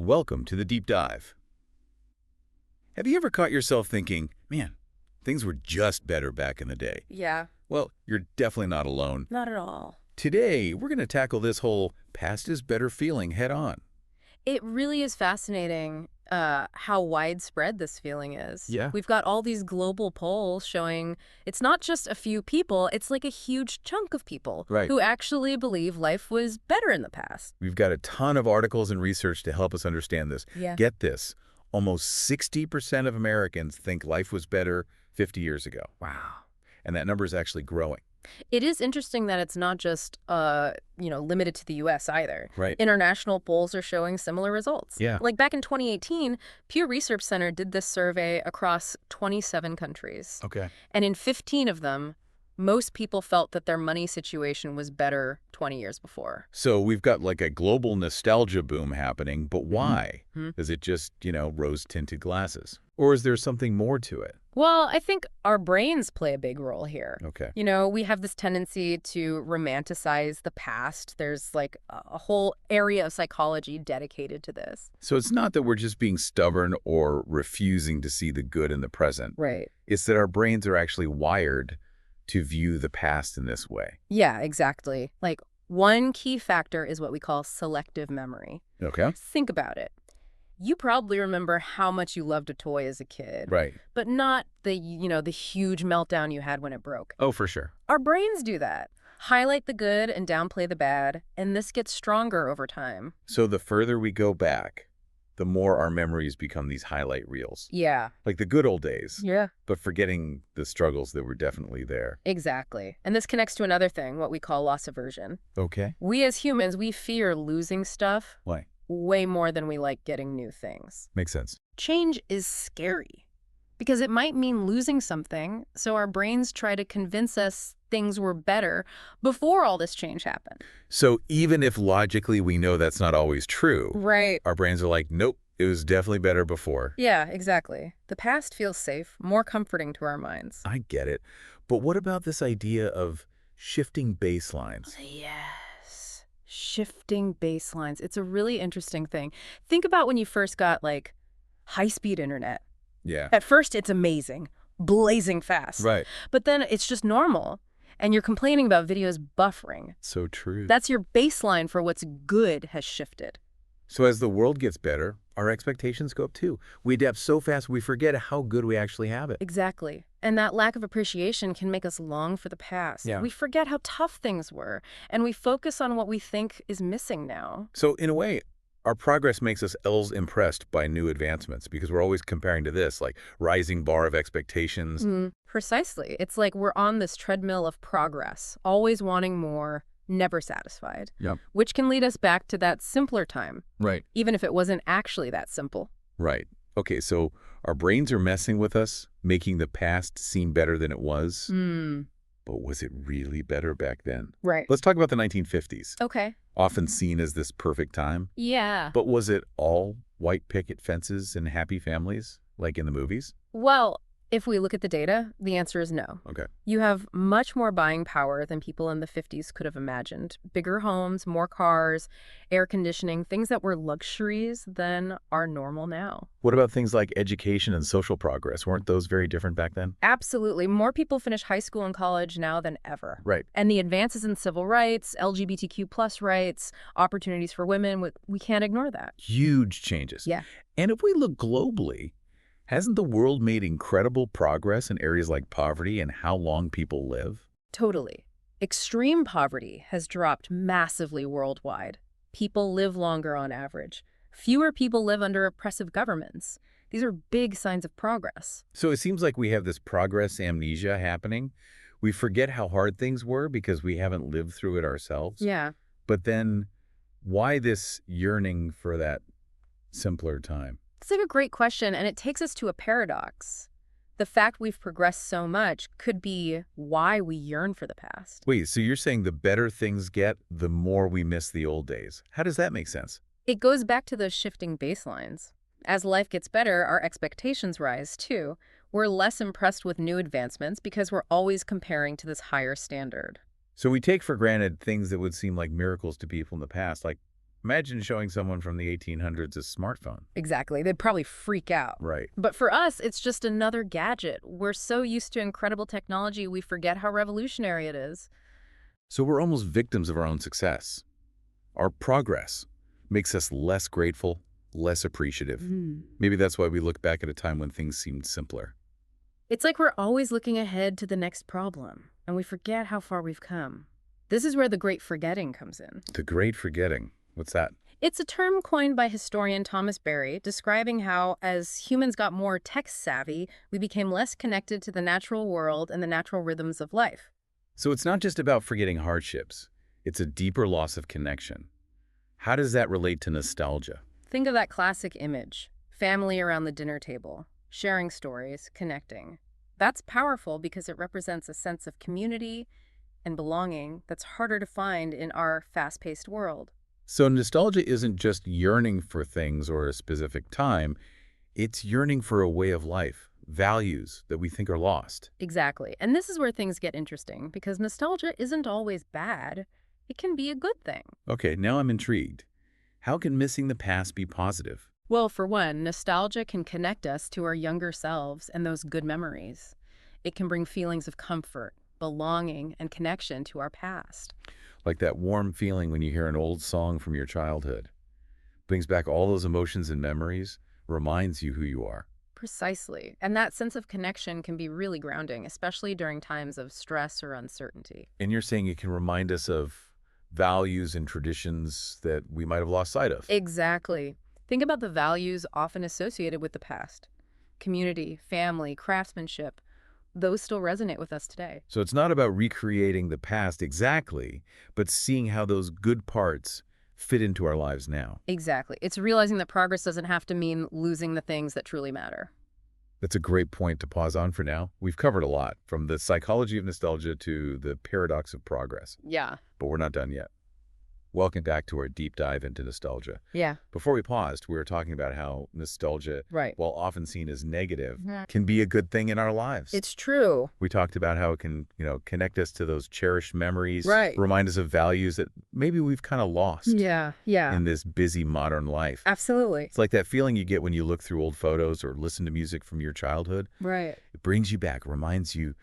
Welcome to the Deep Dive. Have you ever caught yourself thinking, man, things were just better back in the day? Yeah, Well, you're definitely not alone. not at all. Today, we're going to tackle this whole past is better feeling head on. It really is fascinating how widespread this feeling is. Yeah. We've got all these global polls showing it's not just a few people, it's like a huge chunk of people Right. who actually believe life was better in the past. We've got a ton of articles and research to help us understand this. Yeah. Get this, almost 60% of Americans think life was better 50 years ago. Wow. And that number is actually growing. It is interesting that it's not just, limited to the U.S. either. Right. International polls are showing similar results. Yeah. Like back in 2018, Pew Research Center did this survey across 27 countries. Okay. And in 15 of them, most people felt that their money situation was better 20 years before. So we've got like a global nostalgia boom happening, but why? Mhm. Is it just, rose-tinted glasses? Or is there something more to it? Well, I think our brains play a big role here. Okay. We have this tendency to romanticize the past. There's like a whole area of psychology dedicated to this. So it's not that we're just being stubborn or refusing to see the good in the present. Right. It's that our brains are actually wired to view the past in this way. Yeah, exactly. Like one key factor is what we call selective memory. Okay. Think about it. You probably remember how much you loved a toy as a kid. Right. But not the huge meltdown you had when it broke. Oh, for sure. Our brains do that. Highlight the good and downplay the bad, and this gets stronger over time. So the further we go back, the more our memories become these highlight reels. Yeah. Like the good old days, Yeah. but forgetting the struggles that were definitely there. Exactly. And this connects to another thing, what we call loss aversion. Okay. We as humans, we fear losing stuff Why? way more than we like getting new things. Makes sense. Change is scary because it might mean losing something, so our brains try to convince us things were better before all this change happened. So even if logically we know that's not always true, Right. our brains are like, nope, it was definitely better before. Yeah, exactly. The past feels safe, more comforting to our minds. I get it. But what about this idea of shifting baselines? Yes. Shifting baselines. It's a really interesting thing. Think about when you first got, high-speed internet. Yeah. At first, it's amazing, blazing fast. Right. But then it's just normal, and you're complaining about videos buffering. So true. That's your baseline for what's good has shifted. So as the world gets better, our expectations go up too. We adapt so fast we forget how good we actually have it. Exactly. And that lack of appreciation can make us long for the past. Yeah. We forget how tough things were, and we focus on what we think is missing now. So in a way, our progress makes us else impressed by new advancements because we're always comparing to this, like rising bar of expectations. Precisely. It's like we're on this treadmill of progress, always wanting more, never satisfied. Yep. Which can lead us back to that simpler time, Right. even if it wasn't actually that simple. Right. Okay, so our brains are messing with us, making the past seem better than it was. But was it really better back then? Right. Let's talk about the 1950s, Okay. often seen as this perfect time. Yeah. But was it all white picket fences and happy families, like in the movies? Well, if we look at the data, the answer is no. Okay. You have much more buying power than people in the 50s could have imagined. Bigger homes, more cars, air conditioning, things that were luxuries then are normal now. What about things like education and social progress? Weren't those very different back then? Absolutely. More people finish high school and college now than ever. Right. And the advances in civil rights, LGBTQ plus rights, opportunities for women, we can't ignore that. Huge changes. Yeah. And if we look globally, hasn't the world made incredible progress in areas like poverty and how long people live? Totally. Extreme poverty has dropped massively worldwide. People live longer on average. Fewer people live under oppressive governments. These are big signs of progress. So it seems like we have this progress amnesia happening. We forget how hard things were because we haven't lived through it ourselves. Yeah. But then why this yearning for that simpler time? It's like a great question, and it takes us to a paradox. The fact we've progressed so much could be why we yearn for the past. Wait, so you're saying the better things get, the more we miss the old days. How does that make sense? It goes back to those shifting baselines. As life gets better, our expectations rise, too. We're less impressed with new advancements because we're always comparing to this higher standard. So we take for granted things that would seem like miracles to people in the past, like Imagine showing someone from the 1800s a smartphone. Exactly. They'd probably freak out. Right. But for us, it's just another gadget. We're so used to incredible technology, we forget how revolutionary it is. So we're almost victims of our own success. Our progress makes us less grateful, less appreciative. Maybe that's why we look back at a time when things seemed simpler. It's like we're always looking ahead to the next problem, and we forget how far we've come. This is where the great forgetting comes in. The great forgetting. What's that? It's a term coined by historian Thomas Berry, describing how, as humans got more tech-savvy, we became less connected to the natural world and the natural rhythms of life. So it's not just about forgetting hardships. It's a deeper loss of connection. How does that relate to nostalgia? Think of that classic image, family around the dinner table, sharing stories, connecting. That's powerful because it represents a sense of community and belonging that's harder to find in our fast-paced world. So nostalgia isn't just yearning for things or a specific time. It's yearning for a way of life, values that we think are lost. Exactly. And this is where things get interesting, because nostalgia isn't always bad. It can be a good thing. Okay, now I'm intrigued. How can missing the past be positive? Well, for one, nostalgia can connect us to our younger selves and those good memories. It can bring feelings of comfort, belonging, and connection to our past. Like that warm feeling when you hear an old song from your childhood. Brings back all those emotions and memories, reminds you who you are. Precisely. And that sense of connection can be really grounding, especially during times of stress or uncertainty. And you're saying it can remind us of values and traditions that we might have lost sight of. Exactly. Think about the values often associated with the past. Community, family, craftsmanship. Those still resonate with us today. So it's not about recreating the past exactly, but seeing how those good parts fit into our lives now. Exactly. It's realizing that progress doesn't have to mean losing the things that truly matter. That's a great point to pause on for now. We've covered a lot, from the psychology of nostalgia to the paradox of progress. Yeah. But we're not done yet. Welcome back to our deep dive into nostalgia. Yeah. Before we paused, we were talking about how nostalgia, Right. while often seen as negative, Mhm. can be a good thing in our lives. It's true. We talked about how it can, connect us to those cherished memories, Right. remind us of values that maybe we've kind of lost Yeah. in this busy modern life. Absolutely. It's like that feeling you get when you look through old photos or listen to music from your childhood. Right. It brings you back, reminds you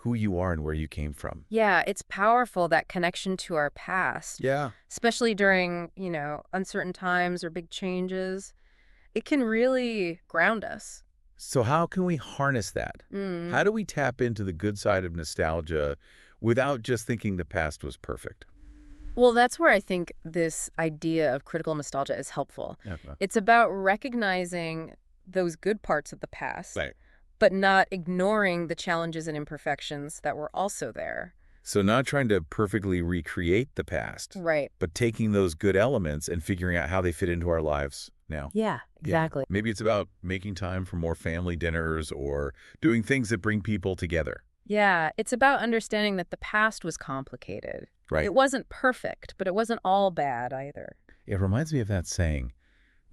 who you are and where you came from. Yeah, it's powerful, that connection to our past, Yeah. especially during, uncertain times or big changes. It can really ground us. So how can we harness that? How do we tap into the good side of nostalgia without just thinking the past was perfect? Well, that's where I think this idea of critical nostalgia is helpful. Okay. It's about recognizing those good parts of the past, Right. but not ignoring the challenges and imperfections that were also there. So not trying to perfectly recreate the past, Right. but taking those good elements and figuring out how they fit into our lives now. Yeah, exactly. Maybe it's about making time for more family dinners or doing things that bring people together. Yeah, it's about understanding that the past was complicated. Right. It wasn't perfect, but it wasn't all bad either. It reminds me of that saying,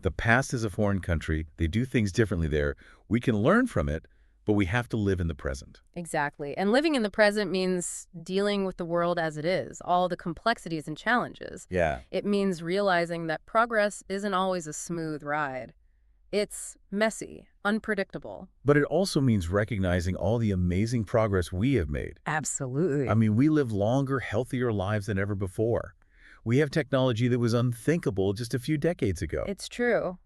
the past is a foreign country. They do things differently there. We can learn from it, but we have to live in the present. Exactly. And living in the present means dealing with the world as it is, all the complexities and challenges. Yeah. It means realizing that progress isn't always a smooth ride. It's messy, unpredictable. But it also means recognizing all the amazing progress we have made. Absolutely. I mean, we live longer, healthier lives than ever before. We have technology that was unthinkable just a few decades ago. It's true.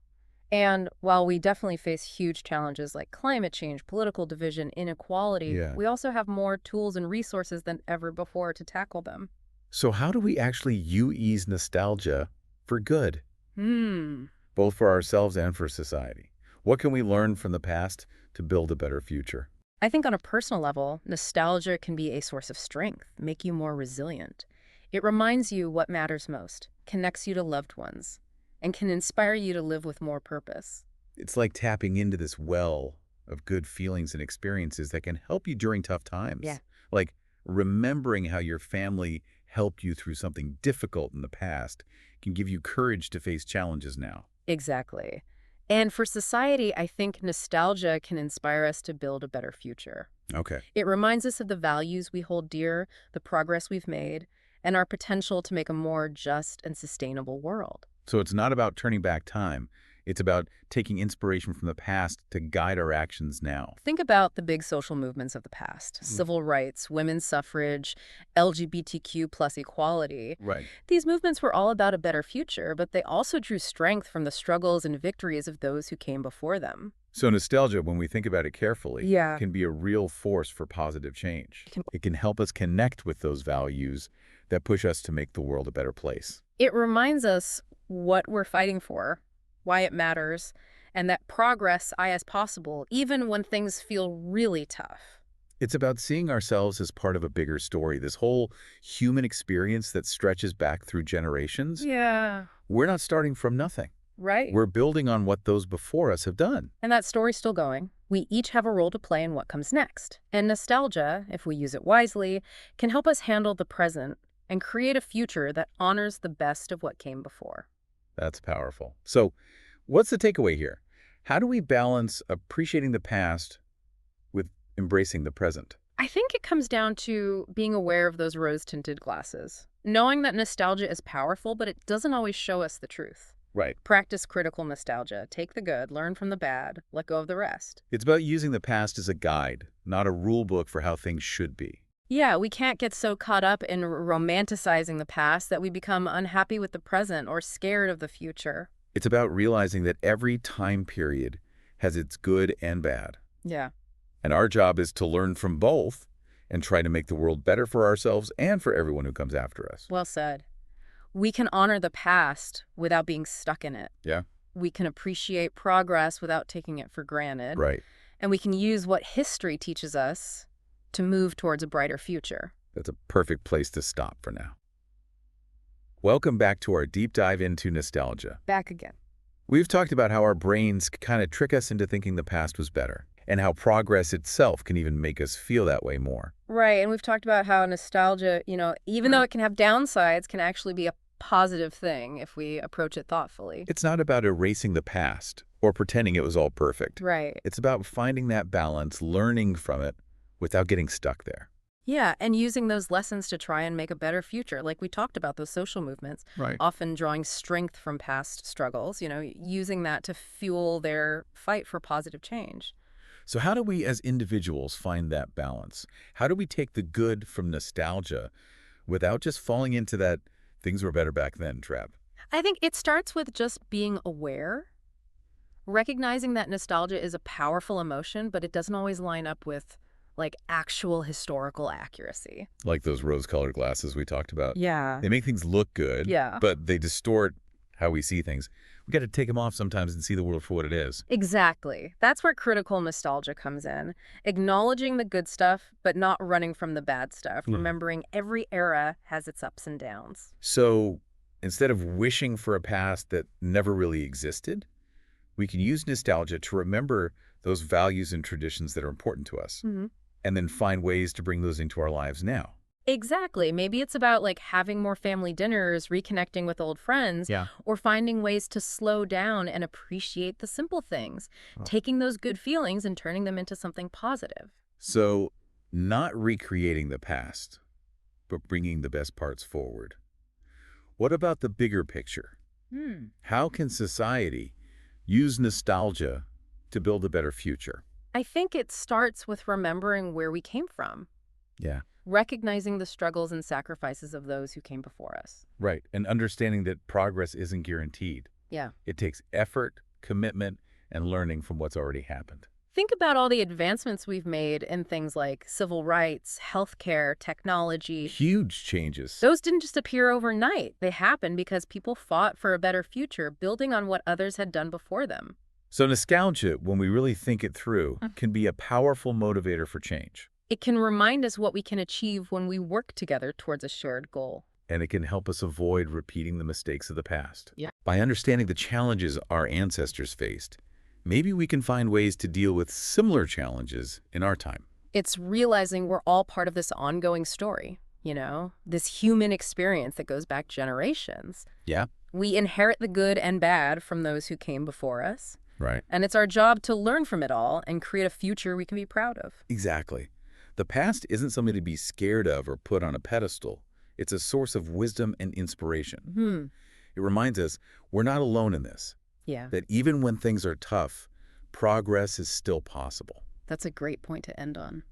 And while we definitely face huge challenges like climate change, political division, inequality, Yeah. we also have more tools and resources than ever before to tackle them. So how do we actually ease nostalgia for good, both for ourselves and for society? What can we learn from the past to build a better future? I think on a personal level, nostalgia can be a source of strength, make you more resilient. It reminds you what matters most, connects you to loved ones, and can inspire you to live with more purpose. It's like tapping into this well of good feelings and experiences that can help you during tough times. Yeah. Like remembering how your family helped you through something difficult in the past can give you courage to face challenges now. Exactly. And for society, I think nostalgia can inspire us to build a better future. Okay. It reminds us of the values we hold dear, the progress we've made, and our potential to make a more just and sustainable world. So it's not about turning back time. It's about taking inspiration from the past to guide our actions now. Think about the big social movements of the past. Civil rights, women's suffrage, LGBTQ plus equality. Right. These movements were all about a better future, but they also drew strength from the struggles and victories of those who came before them. So nostalgia, when we think about it carefully, Yeah. can be a real force for positive change. It can help us connect with those values that push us to make the world a better place. It reminds us what we're fighting for, why it matters, and that progress is possible, even when things feel really tough. It's about seeing ourselves as part of a bigger story, this whole human experience that stretches back through generations. Yeah. We're not starting from nothing. Right. We're building on what those before us have done. And that story's still going. We each have a role to play in what comes next. And nostalgia, if we use it wisely, can help us handle the present and create a future that honors the best of what came before. That's powerful. So what's the takeaway here? How do we balance appreciating the past with embracing the present? I think it comes down to being aware of those rose-tinted glasses. Knowing that nostalgia is powerful, but it doesn't always show us the truth. Right. Practice critical nostalgia. Take the good, learn from the bad, let go of the rest. It's about using the past as a guide, not a rule book for how things should be. Yeah, we can't get so caught up in romanticizing the past that we become unhappy with the present or scared of the future. It's about realizing that every time period has its good and bad. Yeah. And our job is to learn from both and try to make the world better for ourselves and for everyone who comes after us. Well said. We can honor the past without being stuck in it. Yeah. We can appreciate progress without taking it for granted. Right. And we can use what history teaches us to move towards a brighter future. That's a perfect place to stop for now. Welcome back to our deep dive into nostalgia. Back again. We've talked about how our brains kind of trick us into thinking the past was better, and how progress itself can even make us feel that way more. Right, and we've talked about how nostalgia, even though it can have downsides, can actually be a positive thing if we approach it thoughtfully. It's not about erasing the past or pretending it was all perfect. Right. It's about finding that balance, learning from it without getting stuck there. Yeah, and using those lessons to try and make a better future. Like we talked about those social movements, Right. often drawing strength from past struggles, using that to fuel their fight for positive change. So how do we as individuals find that balance? How do we take the good from nostalgia without just falling into that things were better back then trap? I think it starts with just being aware, recognizing that nostalgia is a powerful emotion, but it doesn't always line up with actual historical accuracy. Like those rose-colored glasses we talked about. Yeah. They make things look good, Yeah. but they distort how we see things. We got to take them off sometimes and see the world for what it is. Exactly. That's where critical nostalgia comes in. Acknowledging the good stuff, but not running from the bad stuff. Remembering every era has its ups and downs. So instead of wishing for a past that never really existed, we can use nostalgia to remember those values and traditions that are important to us, and then find ways to bring those into our lives now. Exactly. Maybe it's about having more family dinners, reconnecting with old friends, or finding ways to slow down and appreciate the simple things, taking those good feelings and turning them into something positive. So not recreating the past, but bringing the best parts forward. What about the bigger picture? How can society use nostalgia to build a better future? I think it starts with remembering where we came from. Yeah. Recognizing the struggles and sacrifices of those who came before us. Right. And understanding that progress isn't guaranteed. Yeah. It takes effort, commitment, and learning from what's already happened. Think about all the advancements we've made in things like civil rights, healthcare, technology. Huge changes. Those didn't just appear overnight. They happened because people fought for a better future, building on what others had done before them. So nostalgia, when we really think it through, can be a powerful motivator for change. It can remind us what we can achieve when we work together towards a shared goal. And it can help us avoid repeating the mistakes of the past. Yeah. By understanding the challenges our ancestors faced, maybe we can find ways to deal with similar challenges in our time. It's realizing we're all part of this ongoing story, this human experience that goes back generations. Yeah. We inherit the good and bad from those who came before us. Right. And it's our job to learn from it all and create a future we can be proud of. Exactly. The past isn't something to be scared of or put on a pedestal. It's a source of wisdom and inspiration. It It reminds us we're not alone in this, Yeah, that even when things are tough, progress is still possible. that's a great point to end on.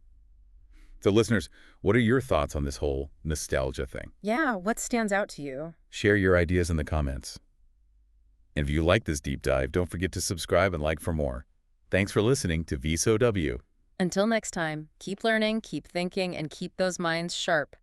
So listeners, what are your thoughts on this whole nostalgia thing? Yeah, what stands out to you? Share your ideas in the comments. And if you like this deep dive, don't forget to subscribe and like for more. Thanks for listening to VSOW. Until next time, keep learning, keep thinking, and keep those minds sharp.